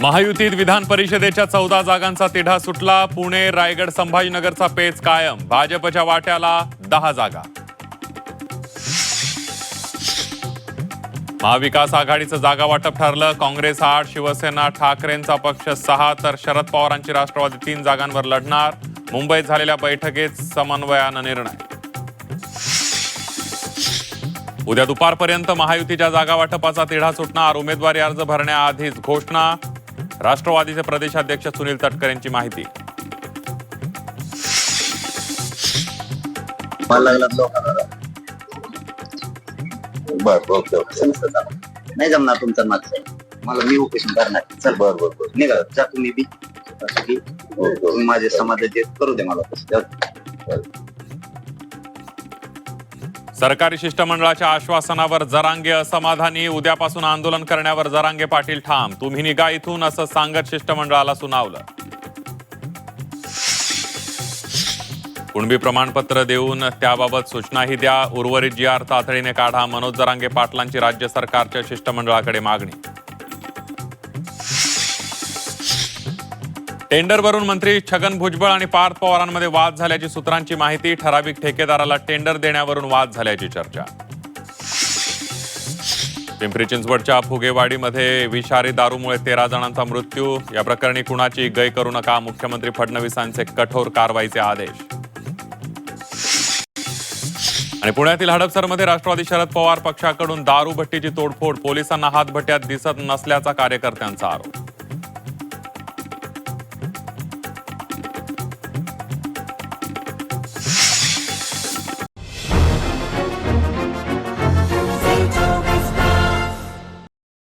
महायुतीत विधान परिषदेच्या 14 जागांचा तिढा सुटला. पुणे, रायगड, संभाजीनगरचा पेच कायम. भाजपच्या वाट्याला 10 जागा. महाविकास आघाडीचं जागा वाटप ठरलं. काँग्रेस 8, शिवसेना, ठाकरेंचा पक्ष 6 तर शरद पवारांची राष्ट्रवादी 3 जागांवर लढणार. मुंबईत झालेल्या बैठकीत समन्वयानं निर्णय. उद्या दुपारपर्यंत महायुतीच्या जागा वाटपाचा तिढा सुटणार. उमेदवारी अर्ज भरण्याआधीच घोषणा. राष्ट्रवादीचे प्रदेशाध्यक्ष सुनील तटकरे यांची माहिती. नाही जमणार तुमचं मागचं मला मी उपोषण करणार. चल बरोबर निघा जा तुम्ही बी माझे समाजाचे करू दे मला. सरकारी शिष्टमंडळाच्या आश्वासनावर जरांगे असमाधानी. उद्यापासून आंदोलन करण्यावर जरांगे पाटील ठाम. तुम्ही निघा इथून असं सांगत शिष्टमंडळाला सुनावलं. कुणबी प्रमाणपत्र देऊन त्याबाबत सूचनाही द्या. उर्वरित GR तातडीने काढा. मनोज जरांगे पाटलांची राज्य सरकारच्या शिष्टमंडळाकडे मागणी. टेंडरवरून मंत्री छगन भुजबळ आणि पार्थ पवारांमध्ये वाद झाल्याची सूत्रांची माहिती. ठराविक ठेकेदाराला टेंडर देण्यावरून वाद झाल्याची चर्चा. पिंपरी चिंचवडच्या फुगेवाडीमध्ये विषारी दारूमुळे 13 जणांचा मृत्यू. या प्रकरणी कुणाची गय करू नका. मुख्यमंत्री फडणवीसांचे कठोर कारवाईचे आदेश. आणि पुण्यातील हडपसरमध्ये राष्ट्रवादी शरद पवार पक्षाकडून दारूभट्टीची तोडफोड. पोलिसांना हातभट्ट्यात दिसत नसल्याचा कार्यकर्त्यांचा आरोप.